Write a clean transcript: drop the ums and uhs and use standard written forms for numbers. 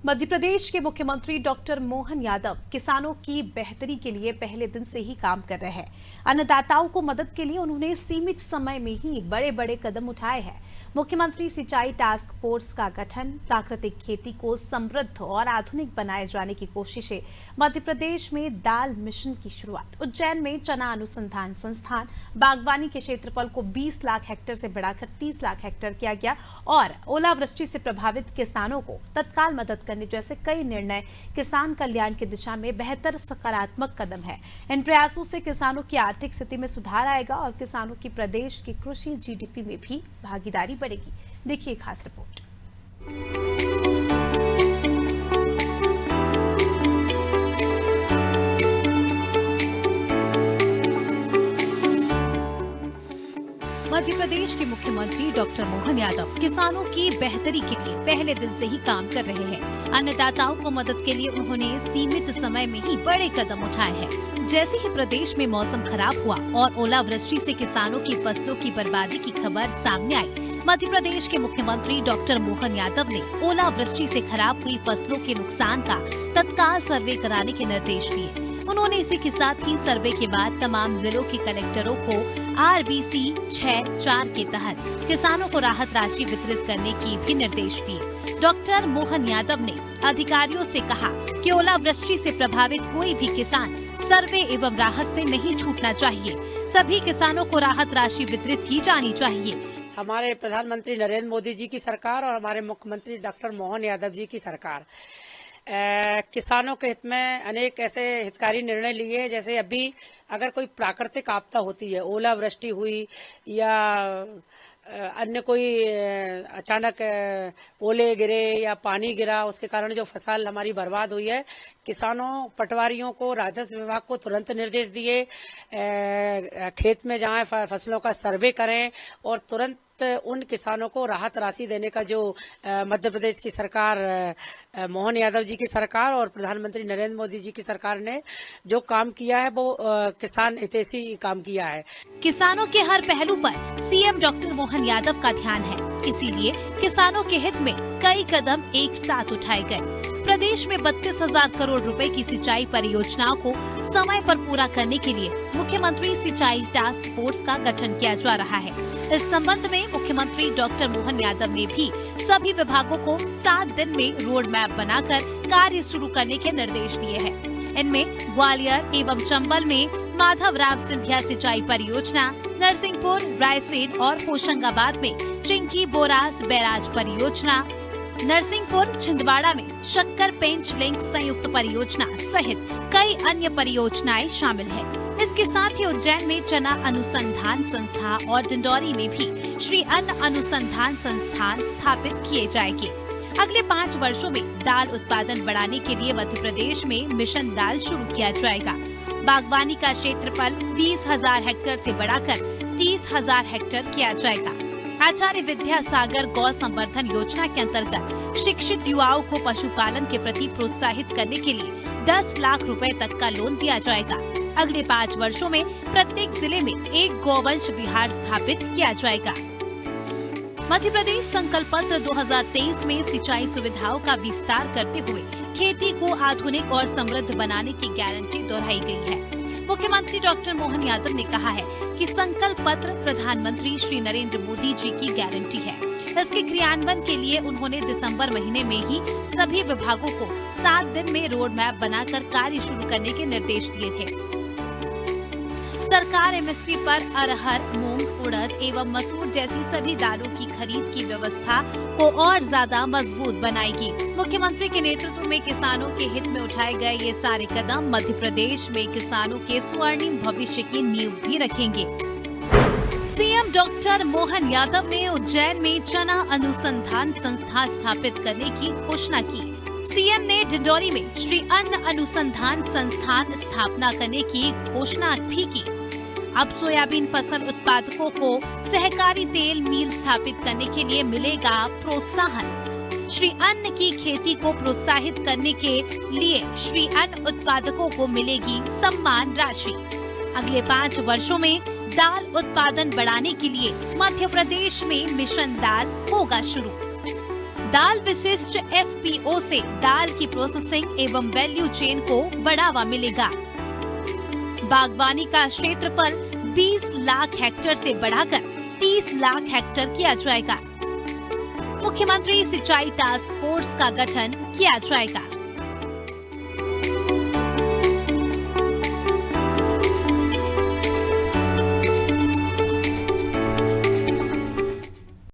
मध्य प्रदेश के मुख्यमंत्री डॉक्टर मोहन यादव किसानों की बेहतरी के लिए पहले दिन से ही काम कर रहे हैं। अन्नदाताओं को मदद के लिए उन्होंने सीमित समय में ही बड़े बड़े कदम उठाए हैं। मुख्यमंत्री सिंचाई टास्क फोर्स का गठन, प्राकृतिक खेती को समृद्ध और आधुनिक बनाए जाने की कोशिशें, मध्य प्रदेश में दाल मिशन की शुरुआत, उज्जैन में चना अनुसंधान संस्थान, बागवानी के क्षेत्रफल को 20 लाख हेक्टेयर से बढ़ाकर 30 लाख हेक्टेयर किया गया और ओलावृष्टि से प्रभावित किसानों को तत्काल मदद करने जैसे कई निर्णय किसान कल्याण की दिशा में बेहतर सकारात्मक कदम है। इन प्रयासों से किसानों की आर्थिक स्थिति में सुधार आएगा और किसानों की प्रदेश की कृषि जीडीपी में भी भागीदारी बढ़ेगी। देखिए खास रिपोर्ट। मध्य प्रदेश के मुख्यमंत्री डॉक्टर मोहन यादव किसानों की बेहतरी के लिए पहले दिन से ही काम कर रहे हैं। अन्नदाताओं को मदद के लिए उन्होंने सीमित समय में ही बड़े कदम उठाए हैं। जैसे ही प्रदेश में मौसम खराब हुआ और ओलावृष्टि से किसानों की फसलों की बर्बादी की खबर सामने आई, मध्य प्रदेश के मुख्यमंत्री डॉक्टर मोहन यादव ने ओलावृष्टि से खराब हुई फसलों के नुकसान का तत्काल सर्वे कराने के निर्देश दिए। उन्होंने इसी के साथ ही सर्वे के बाद तमाम जिलों के कलेक्टरों को RBC 6-4 के तहत किसानों को राहत राशि वितरित करने की भी निर्देश दिए। डॉक्टर मोहन यादव ने अधिकारियों से कहा कि ओलावृष्टि से प्रभावित कोई भी किसान सर्वे एवं राहत से नहीं छूटना चाहिए। सभी किसानों को राहत राशि वितरित की जानी चाहिए। हमारे प्रधानमंत्री नरेंद्र मोदी जी की सरकार और हमारे मुख्यमंत्री डॉक्टर मोहन यादव जी की सरकार किसानों के हित में अनेक ऐसे हितकारी निर्णय लिए। जैसे अभी अगर कोई प्राकृतिक आपदा होती है, ओलावृष्टि हुई या अन्य कोई अचानक ओले गिरे या पानी गिरा, उसके कारण जो फसल हमारी बर्बाद हुई है, किसानों पटवारियों को राजस्व विभाग को तुरंत निर्देश दिए खेत में जाएं, फसलों का सर्वे करें और तुरंत उन किसानों को राहत राशि देने का जो मध्य प्रदेश की सरकार, मोहन यादव जी की सरकार और प्रधानमंत्री नरेंद्र मोदी जी की सरकार ने जो काम किया है वो किसान हितैषी काम किया है। किसानों के हर पहलू पर सीएम डॉक्टर मोहन यादव का ध्यान है, इसीलिए किसानों के हित में कई कदम एक साथ उठाए गए। प्रदेश में 32,000 करोड़ रुपए की सिंचाई परियोजनाओं को समय पर पूरा करने के लिए मुख्यमंत्री सिंचाई टास्क फोर्स का गठन किया जा रहा है। इस संबंध में मुख्यमंत्री डॉक्टर मोहन यादव ने भी सभी विभागों को 7 दिन में रोड मैप बनाकर कार्य शुरू करने के निर्देश दिए हैं। इनमें ग्वालियर एवं चंबल में माधवराव सिंधिया सिंचाई परियोजना, नरसिंहपुर, रायसेन और होशंगाबाद में चिंकी बोरास बैराज परियोजना, नरसिंहपुर छिंदवाड़ा में शक्कर पेंच लिंक संयुक्त परियोजना सहित कई अन्य परियोजनाएं शामिल हैं। इसके साथ ही उज्जैन में चना अनुसंधान संस्थान और डिंडौरी में भी श्री अन्न अनुसंधान संस्थान स्थापित किए जाएंगे। अगले 5 वर्षों में दाल उत्पादन बढ़ाने के लिए मध्य प्रदेश में मिशन दाल शुरू किया जाएगा। बागवानी का क्षेत्रफल 20,000 हेक्टेयर से बढ़ाकर 30,000 हेक्टेयर किया जाएगा। आचार्य विद्यासागर गौ संवर्धन योजना के अंतर्गत शिक्षित युवाओं को पशुपालन के प्रति प्रोत्साहित करने के लिए 10 लाख रुपए तक का लोन दिया जाएगा। अगले 5 वर्षों में प्रत्येक जिले में एक गौवंश विहार स्थापित किया जाएगा। मध्य प्रदेश संकल्प पत्र 2023 में सिंचाई सुविधाओं का विस्तार करते हुए खेती को आधुनिक और समृद्ध बनाने की गारंटी दोहराई गई है। मुख्यमंत्री डॉक्टर मोहन यादव ने कहा है कि संकल्प पत्र प्रधानमंत्री श्री नरेंद्र मोदी जी की गारंटी है। इसके क्रियान्वयन के लिए उन्होंने दिसंबर महीने में ही सभी विभागों को 7 दिन में रोड मैप बनाकर कार्य शुरू करने के निर्देश दिए थे। सरकार MSP पर अरहर, मूंग, उड़द एवं मसूर जैसी सभी दालों की खरीद की व्यवस्था को और ज्यादा मजबूत बनाएगी। मुख्यमंत्री के नेतृत्व में किसानों के हित में उठाए गए ये सारे कदम मध्य प्रदेश में किसानों के स्वर्णिम भविष्य की नींव भी रखेंगे। सीएम डॉक्टर मोहन यादव ने उज्जैन में चना अनुसंधान संस्थान स्थापित करने की घोषणा की। सीएम ने डिंडौरी में श्री अन्न अनुसंधान संस्थान स्थापना करने की घोषणा भी की। अब सोयाबीन फसल उत्पादकों को सहकारी तेल मिल स्थापित करने के लिए मिलेगा प्रोत्साहन। श्री अन्न की खेती को प्रोत्साहित करने के लिए श्री अन्न उत्पादकों को मिलेगी सम्मान राशि। अगले 5 वर्षों में दाल उत्पादन बढ़ाने के लिए मध्य प्रदेश में मिशन दाल होगा शुरू। दाल विशिष्ट FPO से दाल की प्रोसेसिंग एवं वैल्यू चेन को बढ़ावा मिलेगा। बागवानी का क्षेत्रफल 20 लाख हेक्टेयर से बढ़ाकर 30 लाख हेक्टेयर किया जाएगा। मुख्यमंत्री सिंचाई टास्क फोर्स का गठन किया जाएगा।